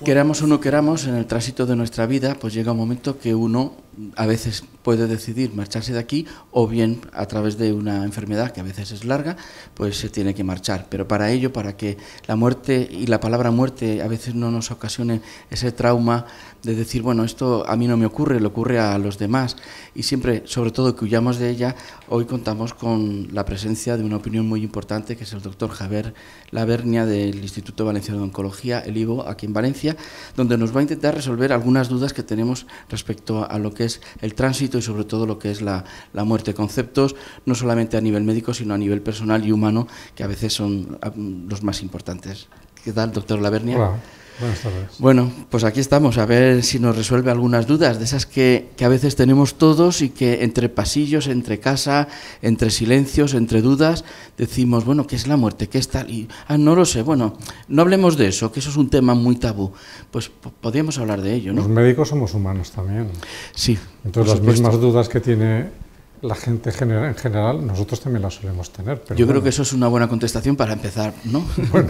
Queramos o no queramos, en el tránsito de nuestra vida, pues llega un momento que uno a veces puede decidir marcharse de aquí, o bien a través de una enfermedad que a veces es larga, pues se tiene que marchar. Pero para ello, para que la muerte y la palabra muerte a veces no nos ocasione ese trauma de decir, bueno, esto a mí no me ocurre, le ocurre a los demás, y siempre, sobre todo, que huyamos de ella, hoy contamos con la presencia de una opinión muy importante, que es el doctor Javier Lavernia del Instituto Valenciano de Oncología, el IVO, aquí en Valencia, donde nos va a intentar resolver algunas dudas que tenemos respecto a lo que es el tránsito y sobre todo lo que es la muerte, conceptos no solamente a nivel médico sino a nivel personal y humano, que a veces son los más importantes. ¿Qué tal, doctor Lavernia? Hola, buenas tardes. Bueno, pues aquí estamos, a ver si nos resuelve algunas dudas de esas que a veces tenemos todos y que entre pasillos, entre casa, entre silencios, entre dudas, decimos, bueno, ¿qué es la muerte? ¿Qué es tal? Y, no lo sé, bueno, no hablemos de eso, que eso es un tema muy tabú. Pues podríamos hablar de ello, ¿no? Los médicos somos humanos también. Sí. Entonces las mismas dudas que tiene la gente en general, nosotros también las solemos tener. Pero yo creo que eso es una buena contestación para empezar, ¿no? Bueno,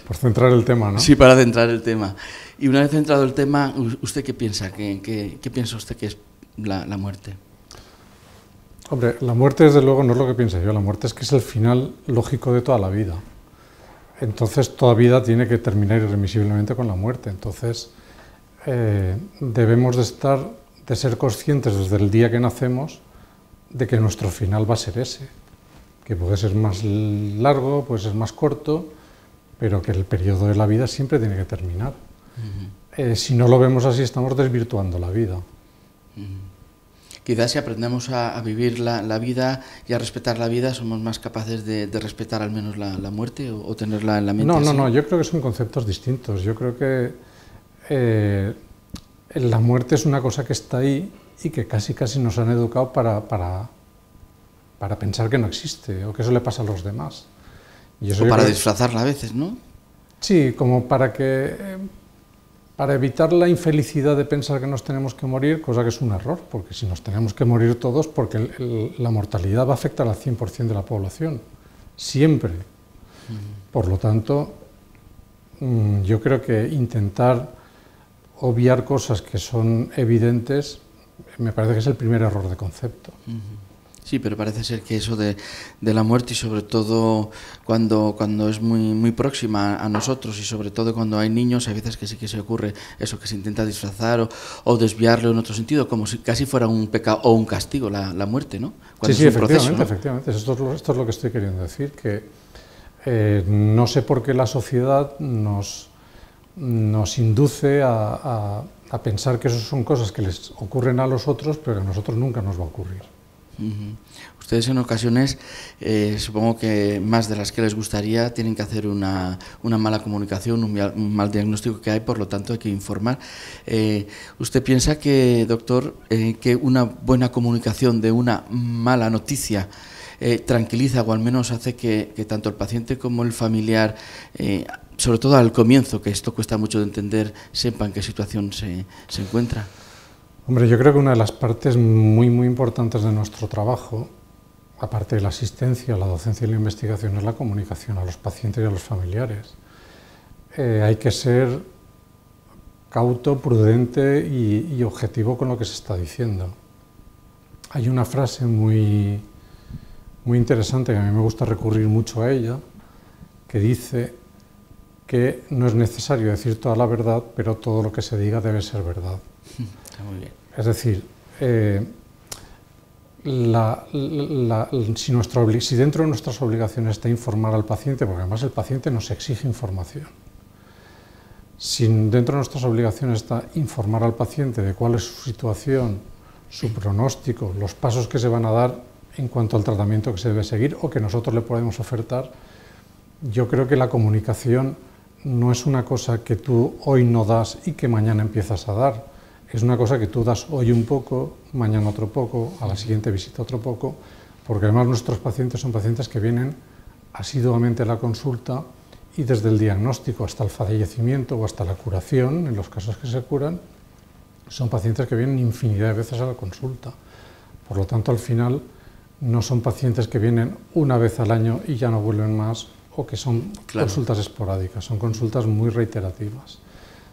por centrar el tema, ¿no? Sí, para centrar el tema. Y una vez centrado el tema, ¿usted qué piensa? ¿Qué piensa usted que es la muerte? Hombre, la muerte desde luego no es lo que pienso yo, la muerte es que es el final lógico de toda la vida. Entonces toda vida tiene que terminar irremisiblemente con la muerte. Entonces debemos de ser conscientes desde el día que nacemos de que nuestro final va a ser ese, que puede ser más largo, puede ser más corto, pero que el periodo de la vida siempre tiene que terminar. Si no lo vemos así, estamos desvirtuando la vida. Quizás si aprendemos a vivir la vida y a respetar la vida, somos más capaces de respetar al menos la muerte o tenerla en la mente. No, yo creo que son conceptos distintos. Yo creo que la muerte es una cosa que está ahí y que casi nos han educado para pensar que no existe o que eso le pasa a los demás. Y eso o para disfrazarla a veces, ¿no? Sí, como para evitar la infelicidad de pensar que nos tenemos que morir, cosa que es un error, porque si nos tenemos que morir todos, porque la mortalidad va a afectar al 100% de la población, siempre. Por lo tanto, yo creo que intentar obviar cosas que son evidentes me parece que es el primer error de concepto. Sí, pero parece ser que eso de la muerte y sobre todo cuando es muy próxima a nosotros y sobre todo cuando hay niños, hay veces que sí que se ocurre eso, que se intenta disfrazar o desviarlo en otro sentido, como si casi fuera un pecado o un castigo la muerte, ¿no? Cuando sí, es un proceso, ¿no? Efectivamente. Esto es lo que estoy queriendo decir, que no sé por qué la sociedad nos induce a pensar que eso son cosas que les ocurren a los otros, pero que a nosotros nunca nos va a ocurrir. Ustedes en ocasiones, supongo que más de las que les gustaría, tienen que hacer una mala comunicación, un mal diagnóstico que hay, por lo tanto hay que informar. ¿Usted piensa que, doctor, que una buena comunicación de una mala noticia tranquiliza o al menos hace que tanto el paciente como el familiar, sobre todo al comienzo, que esto cuesta mucho de entender, sepan en qué situación se encuentra? Hombre, yo creo que una de las partes muy importantes de nuestro trabajo, aparte de la asistencia, la docencia y la investigación, es la comunicación a los pacientes y a los familiares. Hay que ser cauto, prudente y objetivo con lo que se está diciendo. Hay una frase muy interesante, que a mí me gusta recurrir mucho a ella, que dice que no es necesario decir toda la verdad, pero todo lo que se diga debe ser verdad. Está muy bien. Es decir, si dentro de nuestras obligaciones está informar al paciente, porque además el paciente nos exige información, si dentro de nuestras obligaciones está informar al paciente de cuál es su situación, su pronóstico, los pasos que se van a dar en cuanto al tratamiento que se debe seguir o que nosotros le podemos ofertar, yo creo que la comunicación no es una cosa que tú hoy no das y que mañana empiezas a dar. Es una cosa que tú das hoy un poco, mañana otro poco, a la siguiente visita otro poco, porque además nuestros pacientes son pacientes que vienen asiduamente a la consulta y desde el diagnóstico hasta el fallecimiento o hasta la curación, en los casos que se curan, son pacientes que vienen infinidad de veces a la consulta. Por lo tanto, al final, no son pacientes que vienen una vez al año y ya no vuelven más, o que son consultas esporádicas, son consultas muy reiterativas.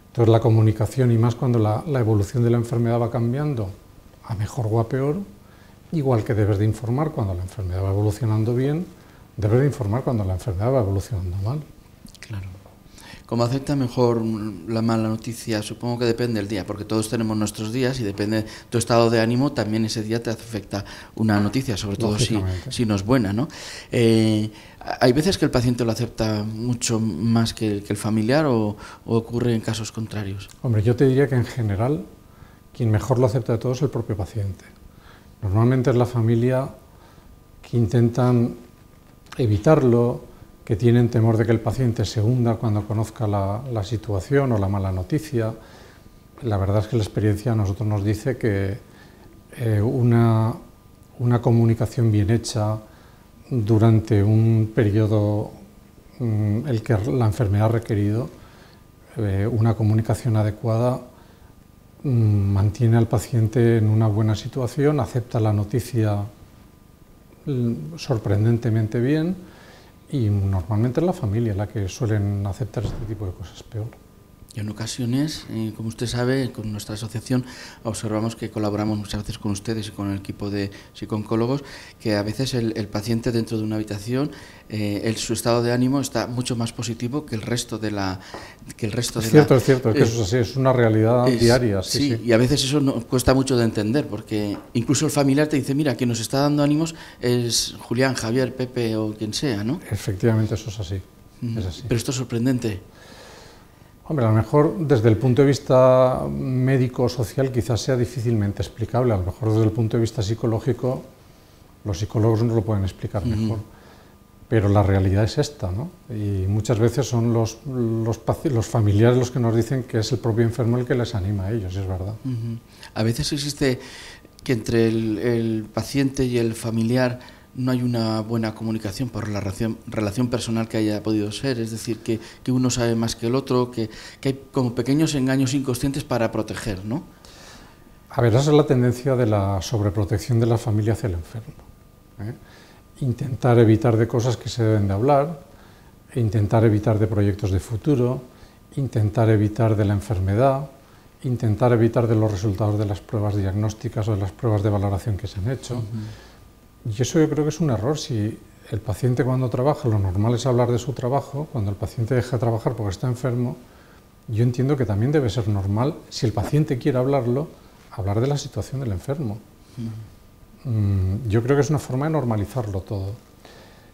Entonces, la comunicación, y más cuando la evolución de la enfermedad va cambiando a mejor o a peor, igual que debes de informar cuando la enfermedad va evolucionando bien, debes de informar cuando la enfermedad va evolucionando mal. Claro. ¿Cómo acepta mejor la mala noticia? Supongo que depende del día, porque todos tenemos nuestros días y depende de tu estado de ánimo, también ese día te afecta una noticia, sobre todo si no es buena, ¿no? ¿Hay veces que el paciente lo acepta mucho más que el familiar o ocurre en casos contrarios? Hombre, yo te diría que en general quien mejor lo acepta de todo es el propio paciente. Normalmente es la familia que intentan evitarlo, que tienen temor de que el paciente se hunda cuando conozca la situación o la mala noticia. La verdad es que la experiencia a nosotros nos dice que una comunicación bien hecha durante un periodo el que la enfermedad ha requerido, una comunicación adecuada mantiene al paciente en una buena situación, acepta la noticia sorprendentemente bien, y normalmente es la familia la que suelen aceptar este tipo de cosas peor. Y en ocasiones, como usted sabe, con nuestra asociación observamos que colaboramos muchas veces con ustedes y con el equipo de psicooncólogos, que a veces el paciente dentro de una habitación, su estado de ánimo está mucho más positivo que el resto de la... Es cierto, es que eso es así, es una realidad diaria. Sí, y a veces eso cuesta mucho de entender, porque incluso el familiar te dice, mira, quien nos está dando ánimos es Julián, Javier, Pepe o quien sea, ¿no? Efectivamente, eso es así. Es así. Pero esto es sorprendente. Hombre, a lo mejor desde el punto de vista médico-social quizás sea difícilmente explicable, a lo mejor desde el punto de vista psicológico los psicólogos nos lo pueden explicar mejor, pero la realidad es esta, ¿no? Y muchas veces son los familiares los que nos dicen que es el propio enfermo el que les anima a ellos, es verdad. A veces existe que entre el paciente y el familiar no hay una buena comunicación por la relación personal que haya podido ser, es decir, que uno sabe más que el otro, que hay como pequeños engaños inconscientes para proteger, ¿no? A ver, esa es la tendencia de la sobreprotección de la familia hacia el enfermo, ¿eh? Intentar evitar de cosas que se deben de hablar, intentar evitar de proyectos de futuro, intentar evitar de la enfermedad, intentar evitar de los resultados de las pruebas diagnósticas o de las pruebas de valoración que se han hecho. Y eso yo creo que es un error. Si el paciente cuando trabaja, lo normal es hablar de su trabajo, cuando el paciente deja de trabajar porque está enfermo, yo entiendo que también debe ser normal, si el paciente quiere hablarlo, hablar de la situación del enfermo. Yo creo que es una forma de normalizarlo todo.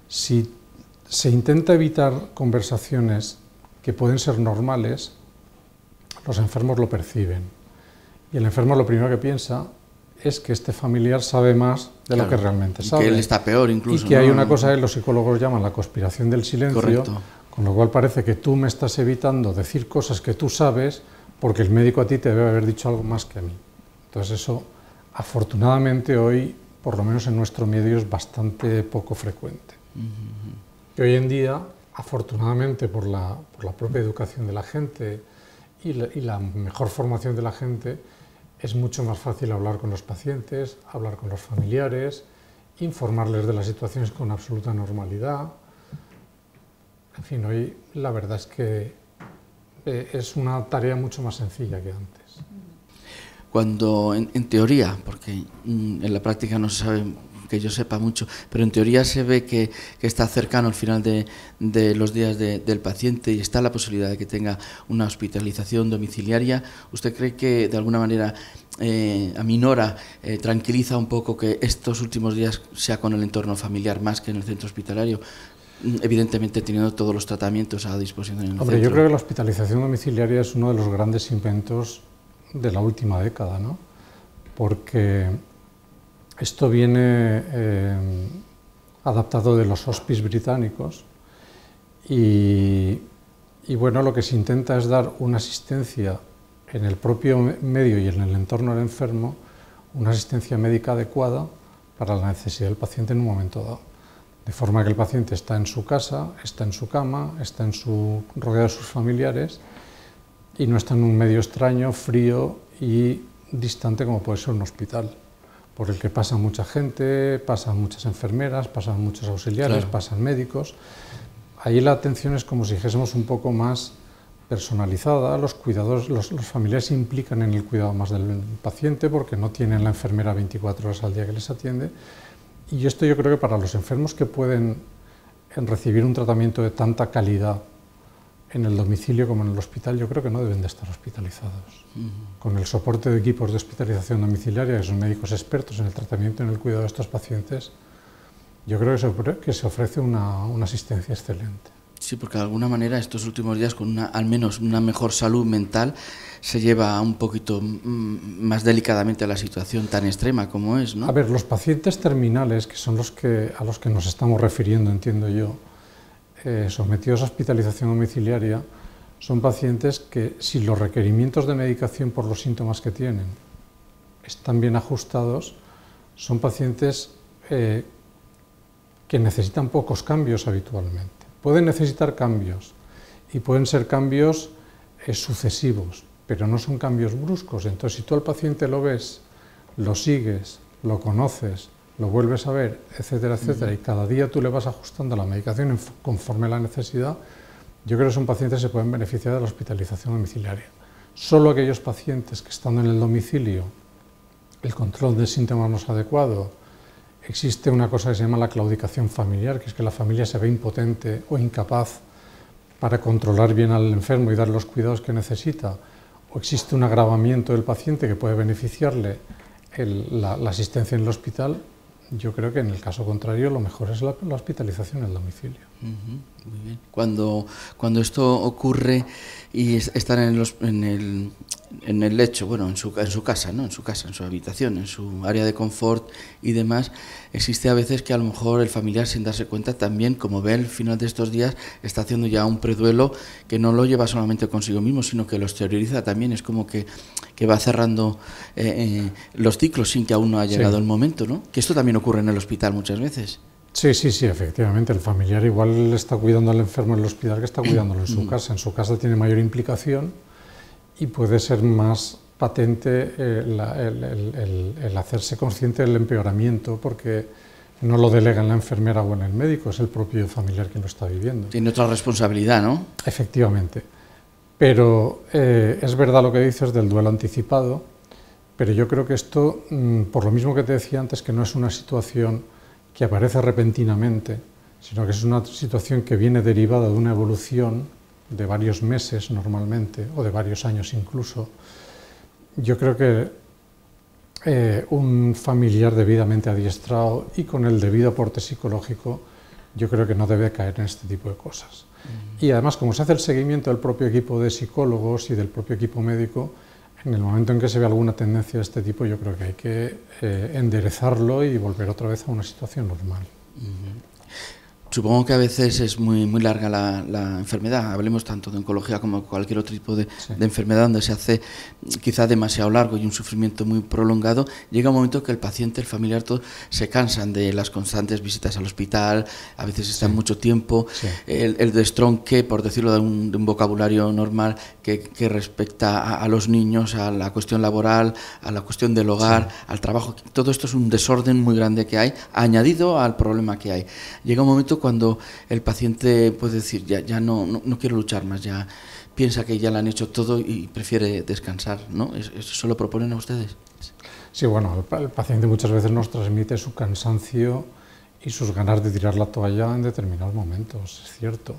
Si se intenta evitar conversaciones que pueden ser normales, los enfermos lo perciben. Y el enfermo lo primero que piensa es que este familiar sabe más de lo que realmente sabe. Que él está peor incluso. Y que hay una cosa que los psicólogos llaman la conspiración del silencio. Correcto. Con lo cual parece que tú me estás evitando decir cosas que tú sabes porque el médico a ti te debe haber dicho algo más que a mí. Entonces eso, afortunadamente hoy, por lo menos en nuestro medio, es bastante poco frecuente. Y hoy en día, afortunadamente por la propia educación de la gente y la mejor formación de la gente, es mucho más fácil hablar con los pacientes, hablar con los familiares, informarles de las situaciones con absoluta normalidad. En fin, hoy la verdad es que es una tarea mucho más sencilla que antes. Cuando en teoría, porque en la práctica no se sabe que yo sepa mucho, pero en teoría se ve que está cercano al final de los días del paciente y está la posibilidad de que tenga una hospitalización domiciliaria, ¿usted cree que de alguna manera aminora, tranquiliza un poco que estos últimos días sea con el entorno familiar más que en el centro hospitalario? Evidentemente teniendo todos los tratamientos a disposición en el centro. Yo creo que la hospitalización domiciliaria es uno de los grandes inventos de la última década, ¿no? Porque esto viene adaptado de los hospices británicos y Y bueno, lo que se intenta es dar una asistencia en el propio medio y en el entorno del enfermo, una asistencia médica adecuada para la necesidad del paciente en un momento dado. De forma que el paciente está en su casa, está en su cama, está rodeado de sus familiares y no está en un medio extraño, frío y distante como puede ser un hospital, por el que pasa mucha gente, pasan muchas enfermeras, pasan muchos auxiliares, claro, pasan médicos. Ahí la atención es como si dijésemos un poco más personalizada, los cuidados, los familiares se implican en el cuidado más del paciente porque no tienen la enfermera 24 horas al día que les atiende. Y esto yo creo que para los enfermos que pueden recibir un tratamiento de tanta calidad en el domicilio como en el hospital, yo creo que no deben de estar hospitalizados. Con el soporte de equipos de hospitalización domiciliaria, que son médicos expertos en el tratamiento y en el cuidado de estos pacientes, yo creo que se ofrece una asistencia excelente. Sí, porque de alguna manera estos últimos días, con al menos una mejor salud mental, se lleva un poquito más delicadamente la situación tan extrema como es, ¿no? A ver, los pacientes terminales, que son a los que nos estamos refiriendo, entiendo yo, sometidos a hospitalización domiciliaria, son pacientes que, si los requerimientos de medicación por los síntomas que tienen están bien ajustados, son pacientes que necesitan pocos cambios habitualmente. Pueden necesitar cambios y pueden ser cambios sucesivos, pero no son cambios bruscos. Entonces, si tú al paciente lo ves, lo sigues, lo conoces, lo vuelves a ver, etcétera, etcétera, y cada día tú le vas ajustando la medicación conforme a la necesidad, yo creo que son pacientes que se pueden beneficiar de la hospitalización domiciliaria. Solo aquellos pacientes que estando en el domicilio, el control de síntomas no es adecuado, existe una cosa que se llama la claudicación familiar, que es que la familia se ve impotente o incapaz para controlar bien al enfermo y dar los cuidados que necesita, o existe un agravamiento del paciente que puede beneficiarle la asistencia en el hospital. Yo creo que en el caso contrario lo mejor es la hospitalización en el domicilio. Muy bien. Cuando esto ocurre y están en el lecho, bueno, en su casa, ¿no? En su habitación, en su área de confort y demás, existe a veces que a lo mejor el familiar, sin darse cuenta, también, como ve al final de estos días, está haciendo ya un preduelo que no lo lleva solamente consigo mismo, sino que lo exterioriza también. Es como que va cerrando los ciclos sin que aún no haya llegado el momento, ¿no? Que esto también ocurre en el hospital muchas veces. Sí, efectivamente. El familiar igual está cuidando al enfermo en el hospital que está cuidándolo en su casa. En su casa tiene mayor implicación y puede ser más patente el hacerse consciente del empeoramiento, porque no lo delega en la enfermera o en el médico, es el propio familiar quien lo está viviendo. Tiene otra responsabilidad, ¿no? Efectivamente. Pero es verdad lo que dices del duelo anticipado, pero yo creo que esto, por lo mismo que te decía antes, que no es una situación que aparece repentinamente, sino que es una situación que viene derivada de una evolución de varios meses normalmente, o de varios años incluso. Yo creo que un familiar debidamente adiestrado y con el debido aporte psicológico, yo creo que no debe caer en este tipo de cosas. Y además, como se hace el seguimiento del propio equipo de psicólogos y del propio equipo médico, en el momento en que se ve alguna tendencia de este tipo, yo creo que hay que enderezarlo y volver otra vez a una situación normal. Supongo que a veces es muy larga la enfermedad. Hablemos tanto de oncología como cualquier otro tipo de enfermedad donde se hace quizá demasiado largo y un sufrimiento muy prolongado. Llega un momento que el paciente, el familiar, todos se cansan de las constantes visitas al hospital, a veces están mucho tiempo, el destronque, por decirlo de un vocabulario normal, que respecta a los niños, a la cuestión laboral, a la cuestión del hogar, al trabajo. Todo esto es un desorden muy grande que hay, añadido al problema que hay. Llega un momento cuando el paciente puede decir, ya no quiero luchar más, ya piensa que ya le han hecho todo y prefiere descansar, ¿no? ¿Eso lo proponen a ustedes? Sí, bueno, el paciente muchas veces nos transmite su cansancio y sus ganas de tirar la toalla en determinados momentos, es cierto.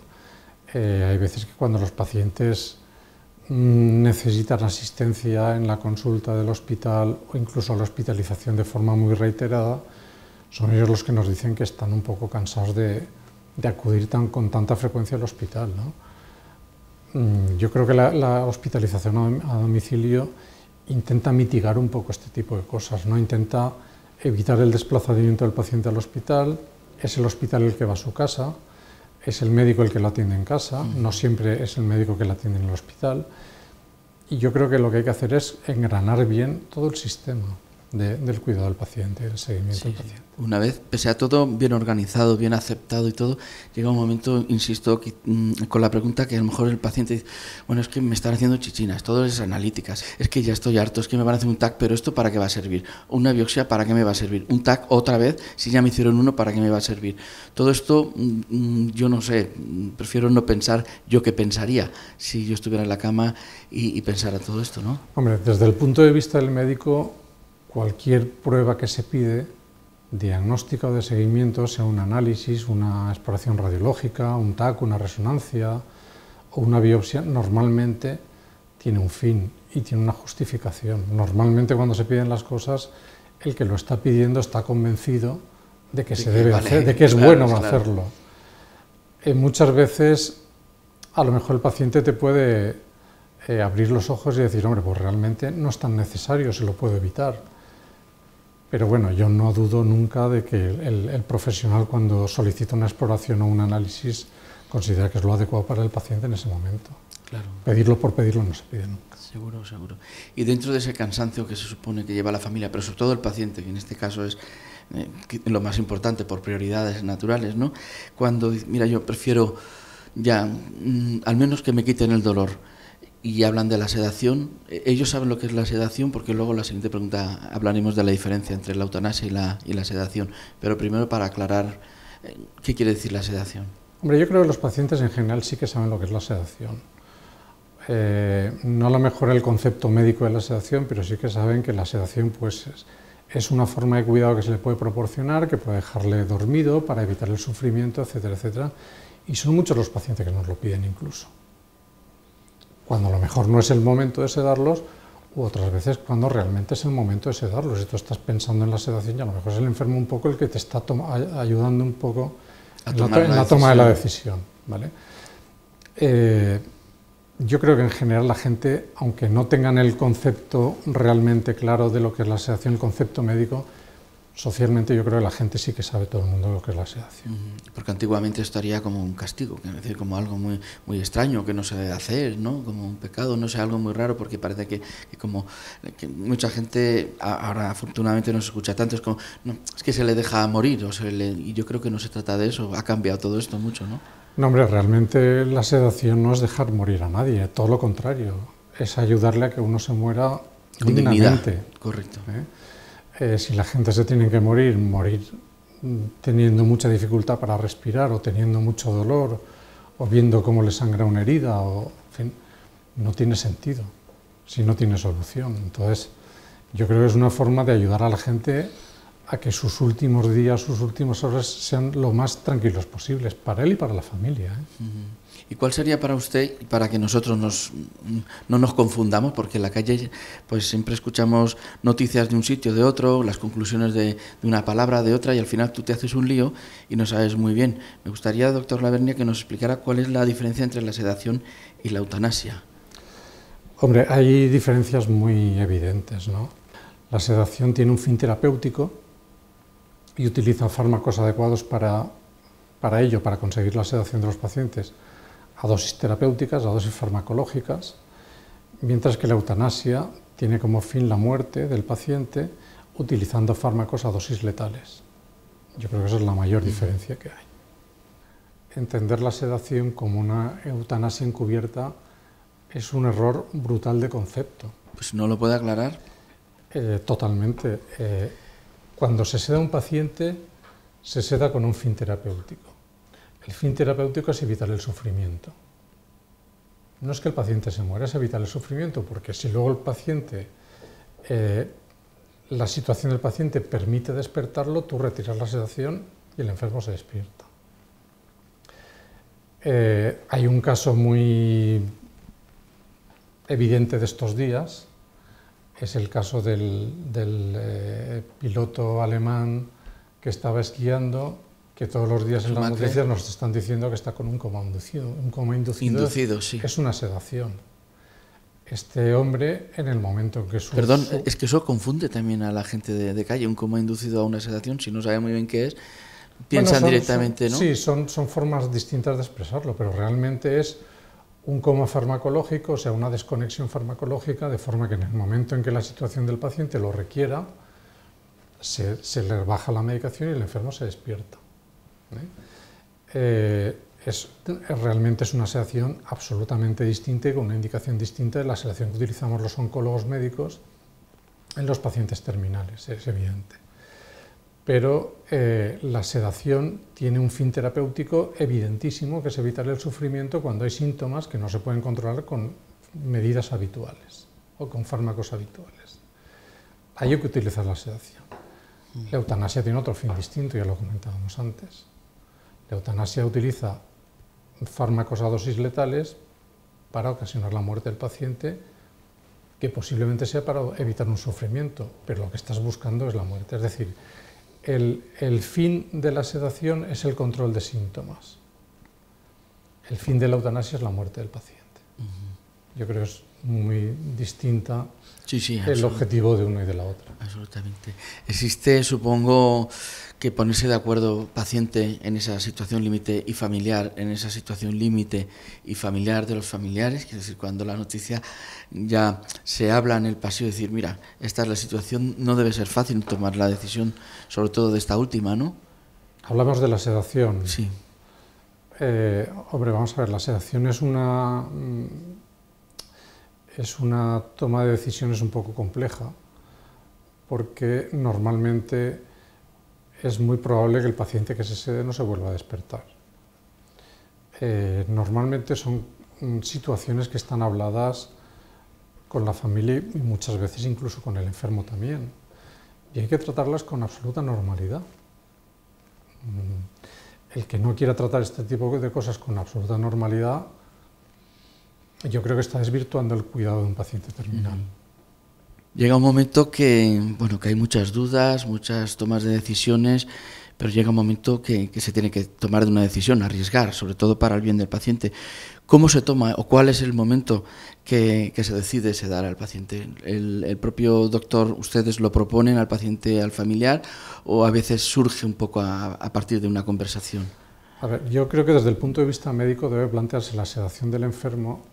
Hay veces que cuando los pacientes necesitan asistencia en la consulta del hospital o incluso la hospitalización de forma muy reiterada, son ellos los que nos dicen que están un poco cansados de acudir con tanta frecuencia al hospital, ¿no? Yo creo que la hospitalización a domicilio intenta mitigar un poco este tipo de cosas, ¿no? Intenta evitar el desplazamiento del paciente al hospital, es el hospital el que va a su casa, es el médico el que lo atiende en casa, no siempre es el médico que lo atiende en el hospital. Y yo creo que lo que hay que hacer es engranar bien todo el sistema del cuidado del paciente, del seguimiento del paciente. Una vez, pese a todo bien organizado, bien aceptado y todo, llega un momento, insisto, con la pregunta que a lo mejor el paciente dice, bueno, es que me están haciendo chichinas, todas esas analíticas, es que ya estoy harto, es que me van a hacer un TAC, pero ¿esto para qué va a servir? Una biopsia, ¿para qué me va a servir? Un TAC otra vez, si ya me hicieron uno, ¿para qué me va a servir? Todo esto, yo no sé, prefiero no pensar yo qué pensaría si yo estuviera en la cama y pensara todo esto, ¿no? Hombre, desde el punto de vista del médico, cualquier prueba que se pide, diagnóstica o de seguimiento, sea un análisis, una exploración radiológica, un TAC, una resonancia o una biopsia, normalmente tiene un fin y tiene una justificación. Normalmente cuando se piden las cosas, el que lo está pidiendo está convencido de que se debe hacer, de que es bueno hacerlo. Muchas veces, a lo mejor el paciente te puede abrir los ojos y decir, hombre, pues realmente no es tan necesario, se lo puedo evitar. Pero bueno, yo no dudo nunca de que el profesional, cuando solicita una exploración o un análisis, considera que es lo adecuado para el paciente en ese momento. Claro. Pedirlo por pedirlo no se pide nunca. Seguro, seguro. Y dentro de ese cansancio que se supone que lleva la familia, pero sobre todo el paciente, que en este caso es lo más importante por prioridades naturales, ¿no? Cuando, mira, yo prefiero ya, al menos que me quiten el dolor, y hablan de la sedación, ellos saben lo que es la sedación, porque luego la siguiente pregunta hablaremos de la diferencia entre la eutanasia y la sedación, pero primero para aclarar, ¿qué quiere decir la sedación? Hombre, yo creo que los pacientes en general sí que saben lo que es la sedación. No a lo mejor el concepto médico de la sedación, pero sí que saben que la sedación pues, es una forma de cuidado que se le puede proporcionar, que puede dejarle dormido para evitar el sufrimiento, etcétera, etcétera. Y son muchos los pacientes que nos lo piden incluso. Cuando a lo mejor no es el momento de sedarlos, u otras veces cuando realmente es el momento de sedarlos. Si tú estás pensando en la sedación, y a lo mejor es el enfermo un poco el que te está ayudando un poco en la toma de la decisión, ¿vale? Yo creo que en general la gente, aunque no tengan el concepto realmente claro de lo que es la sedación, el concepto médico, socialmente yo creo que la gente sí que sabe, todo el mundo, lo que es la sedación. Porque antiguamente estaría como un castigo, es decir, como algo muy, muy extraño que no se debe hacer, ¿no? Como un pecado, no sé, algo muy raro, porque parece que que mucha gente, ahora afortunadamente no se escucha tanto, es como, no, es que se le deja morir, y yo creo que no se trata de eso, ha cambiado todo esto mucho, ¿no? No, hombre, realmente la sedación no es dejar morir a nadie, todo lo contrario, es ayudarle a que uno se muera con dignamente. Dignidad, correcto. Si la gente se tiene que morir teniendo mucha dificultad para respirar o teniendo mucho dolor o viendo cómo le sangra una herida, en fin, no tiene sentido si no tiene solución. Entonces, yo creo que es una forma de ayudar a la gente a que sus últimos días, sus últimas horas sean lo más tranquilos posibles, para él y para la familia. ¿Y cuál sería para usted, para que nosotros no nos confundamos, porque en la calle pues siempre escuchamos noticias de un sitio, de otro, las conclusiones de una palabra, de otra, y al final tú te haces un lío y no sabes muy bien? Me gustaría, doctor Lavernia, que nos explicara cuál es la diferencia entre la sedación y la eutanasia. Hombre, hay diferencias muy evidentes, ¿no? La sedación tiene un fin terapéutico y utiliza fármacos adecuados para ello, para conseguir la sedación de los pacientes, a dosis terapéuticas, a dosis farmacológicas, mientras que la eutanasia tiene como fin la muerte del paciente utilizando fármacos a dosis letales. Yo creo que esa es la mayor diferencia que hay. Entender la sedación como una eutanasia encubierta es un error brutal de concepto. Pues no lo puede aclarar. Totalmente. Cuando se seda a un paciente, se seda con un fin terapéutico. El fin terapéutico es evitar el sufrimiento. No es que el paciente se muera, es evitar el sufrimiento, porque si luego el paciente, la situación del paciente permite despertarlo, tú retiras la sedación y el enfermo se despierta. Hay un caso muy evidente de estos días, es el caso del piloto alemán que estaba esquiando, que todos los días en las noticias nos están diciendo que está con un coma inducido. Un coma inducido sí. Es una sedación. Este hombre, en el momento en que su... Perdón, es que eso confunde también a la gente de calle, un coma inducido a una sedación, si no sabe muy bien qué es, piensan directamente, ¿no? Sí, son formas distintas de expresarlo, pero realmente es un coma farmacológico, o sea, una desconexión farmacológica, de forma que en el momento en que la situación del paciente lo requiera, se le baja la medicación y el enfermo se despierta. Realmente es una sedación absolutamente distinta y con una indicación distinta de la sedación que utilizamos los oncólogos médicos en los pacientes terminales, es evidente. Pero la sedación tiene un fin terapéutico evidentísimo, que es evitar el sufrimiento cuando hay síntomas que no se pueden controlar con medidas habituales o con fármacos habituales. Hay que utilizar la sedación. La eutanasia tiene otro fin distinto, ya lo comentábamos antes. La eutanasia utiliza fármacos a dosis letales para ocasionar la muerte del paciente, que posiblemente sea para evitar un sufrimiento, pero lo que estás buscando es la muerte. Es decir, el fin de la sedación es el control de síntomas. El fin de la eutanasia es la muerte del paciente. Yo creo que es muy distinta el objetivo de uno y de la otra. Absolutamente. Existe, supongo, que ponerse de acuerdo paciente en esa situación límite y familiar, en esa situación límite y familiar de los familiares, es decir, cuando la noticia ya se habla en el pasillo, decir, mira, esta es la situación, no debe ser fácil tomar la decisión, sobre todo de esta última, ¿no? Hablamos de la sedación. Sí. Hombre, vamos a ver, la sedación es una toma de decisiones un poco compleja, porque normalmente es muy probable que el paciente que se sede no se vuelva a despertar. Normalmente son situaciones que están habladas con la familia y muchas veces incluso con el enfermo también, y hay que tratarlas con absoluta normalidad. El que no quiera tratar este tipo de cosas con absoluta normalidad, yo creo que está desvirtuando el cuidado de un paciente terminal. Llega un momento que, bueno, que hay muchas dudas, muchas tomas de decisiones, pero llega un momento que se tiene que tomar de una decisión, arriesgar, sobre todo para el bien del paciente. ¿Cómo se toma o cuál es el momento que se decide sedar al paciente? ¿El propio doctor, ustedes lo proponen al paciente, al familiar, o a veces surge un poco a partir de una conversación? A ver, yo creo que desde el punto de vista médico debe plantearse la sedación del enfermo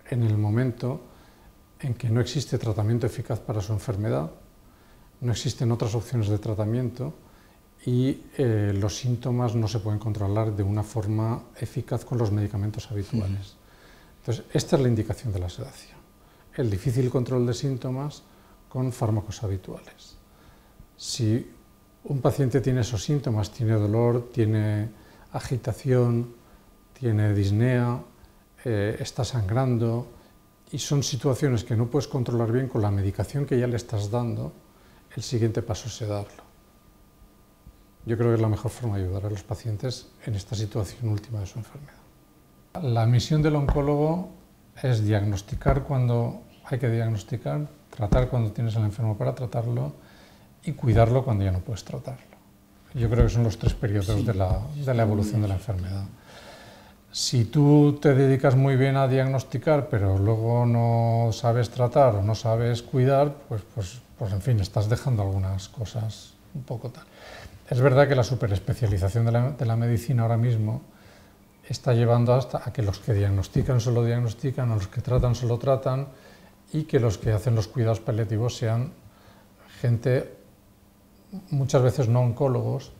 en el momento en que no existe tratamiento eficaz para su enfermedad, no existen otras opciones de tratamiento y los síntomas no se pueden controlar de una forma eficaz con los medicamentos habituales. Entonces, esta es la indicación de la sedación, el difícil control de síntomas con fármacos habituales. Si un paciente tiene esos síntomas, tiene dolor, tiene agitación, tiene disnea, está sangrando, y son situaciones que no puedes controlar bien con la medicación que ya le estás dando, el siguiente paso es sedarlo. Yo creo que es la mejor forma de ayudar a los pacientes en esta situación última de su enfermedad. La misión del oncólogo es diagnosticar cuando hay que diagnosticar, tratar cuando tienes al enfermo para tratarlo y cuidarlo cuando ya no puedes tratarlo. Yo creo que son los tres periodos de la evolución de la enfermedad. Si tú te dedicas muy bien a diagnosticar, pero luego no sabes tratar o no sabes cuidar, pues en fin, estás dejando algunas cosas un poco tal. Es verdad que la superespecialización de la medicina ahora mismo está llevando hasta a que los que diagnostican solo diagnostican, a los que tratan solo tratan, y que los que hacen los cuidados paliativos sean gente, muchas veces no oncólogos,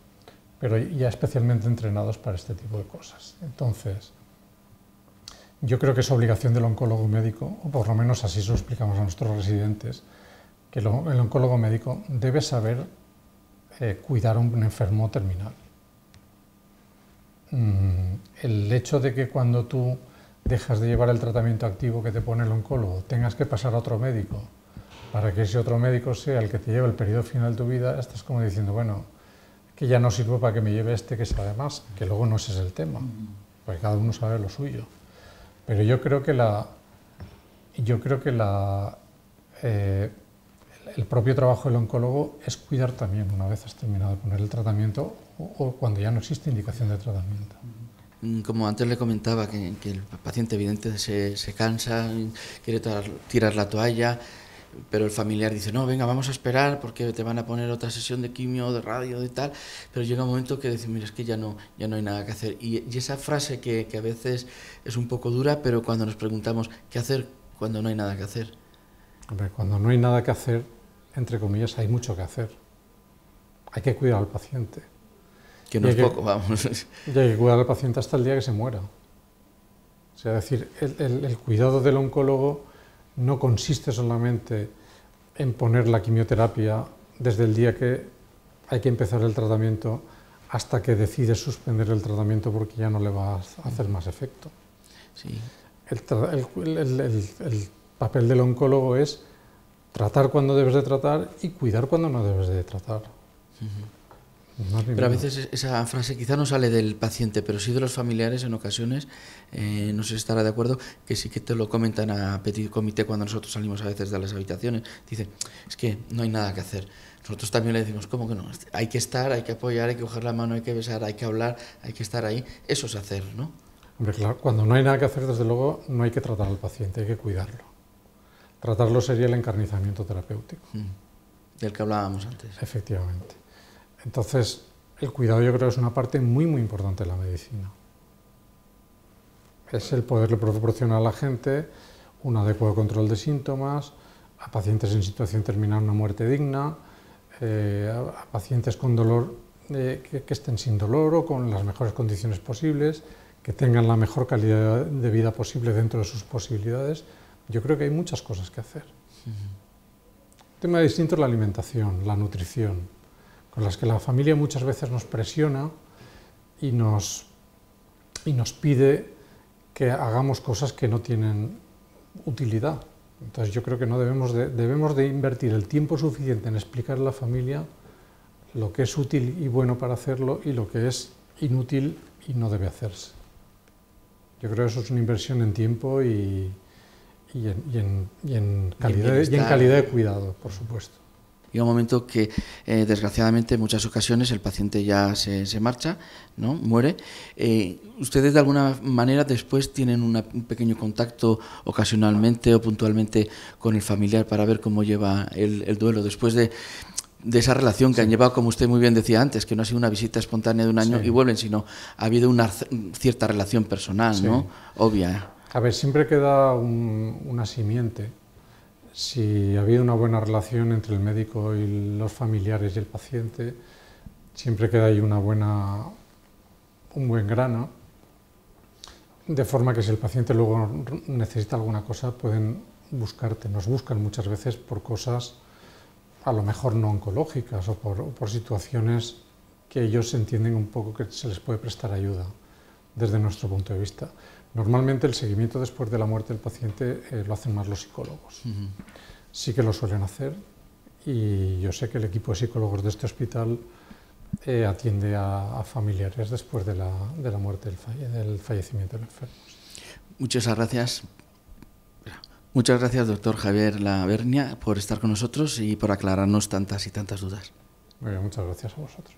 pero ya especialmente entrenados para este tipo de cosas. Entonces, yo creo que es obligación del oncólogo médico, o por lo menos así se lo explicamos a nuestros residentes, que el oncólogo médico debe saber cuidar a un enfermo terminal. El hecho de que cuando tú dejas de llevar el tratamiento activo que te pone el oncólogo, tengas que pasar a otro médico, para que ese otro médico sea el que te lleve el periodo final de tu vida, estás como diciendo, bueno, que ya no sirvo para que me lleve este que sabe más, que luego no ese es el tema, porque cada uno sabe lo suyo. Pero yo creo que el propio trabajo del oncólogo es cuidar también una vez has terminado de poner el tratamiento o cuando ya no existe indicación de tratamiento. Como antes le comentaba, que el paciente evidentemente se cansa, quiere tirar la toalla. pero el familiar dice, no, venga, vamos a esperar porque te van a poner otra sesión de quimio, de radio, de tal, pero llega un momento que decimos, mira, es que ya no hay nada que hacer. Y esa frase que a veces es un poco dura, pero cuando nos preguntamos, ¿qué hacer cuando no hay nada que hacer? Hombre, cuando no hay nada que hacer, entre comillas, hay mucho que hacer. Hay que cuidar al paciente. Que no es poco, vamos. Y hay que cuidar al paciente hasta el día que se muera. O sea, es decir, el cuidado del oncólogo no consiste solamente en poner la quimioterapia desde el día que hay que empezar el tratamiento hasta que decide suspender el tratamiento porque ya no le va a hacer más efecto. Sí. El papel del oncólogo es tratar cuando debes de tratar y cuidar cuando no debes de tratar. Pero a veces esa frase quizá no sale del paciente, pero sí de los familiares en ocasiones, no sé si estará de acuerdo, que sí que te lo comentan a petit comité cuando nosotros salimos a veces de las habitaciones. Dicen, es que no hay nada que hacer. Nosotros también le decimos, ¿cómo que no? Hay que estar, hay que apoyar, hay que coger la mano, hay que besar, hay que hablar, hay que estar ahí. Eso es hacer, ¿no? Hombre, claro, cuando no hay nada que hacer, desde luego, no hay que tratar al paciente, hay que cuidarlo. Tratarlo sería el encarnizamiento terapéutico. Del que hablábamos antes. Efectivamente. Entonces, el cuidado yo creo que es una parte muy, muy importante de la medicina. Es el poderle proporcionar a la gente un adecuado control de síntomas, a pacientes en situación terminal una muerte digna, a pacientes con dolor que estén sin dolor o con las mejores condiciones posibles, que tengan la mejor calidad de vida posible dentro de sus posibilidades. Yo creo que hay muchas cosas que hacer. El tema distinto es la alimentación, la nutrición, con las que la familia muchas veces nos presiona y nos pide que hagamos cosas que no tienen utilidad. Entonces yo creo que no debemos de invertir el tiempo suficiente en explicar a la familia lo que es útil y bueno para hacerlo y lo que es inútil y no debe hacerse. Yo creo que eso es una inversión en tiempo y en calidad de cuidado, por supuesto. Llega un momento que, desgraciadamente, en muchas ocasiones el paciente ya se marcha, ¿no? Muere. ¿Ustedes de alguna manera después tienen un pequeño contacto ocasionalmente o puntualmente con el familiar para ver cómo lleva el duelo después de esa relación que han llevado, como usted muy bien decía antes, que no ha sido una visita espontánea de un año y vuelven, sino ha habido una cierta relación personal, ¿no? Obvia. A ver, siempre queda una simiente. Si ha habido una buena relación entre el médico y los familiares y el paciente, siempre queda ahí un buen grano, de forma que si el paciente luego necesita alguna cosa, pueden buscarte. Nos buscan muchas veces por cosas a lo mejor no oncológicas o por situaciones que ellos entienden un poco que se les puede prestar ayuda desde nuestro punto de vista. Normalmente el seguimiento después de la muerte del paciente lo hacen más los psicólogos. Sí que lo suelen hacer y yo sé que el equipo de psicólogos de este hospital atiende a familiares después de la muerte, del fallecimiento del enfermo. Muchas gracias. Muchas gracias, doctor Javier Lavernia, por estar con nosotros y por aclararnos tantas y tantas dudas. Muy bien, muchas gracias a vosotros.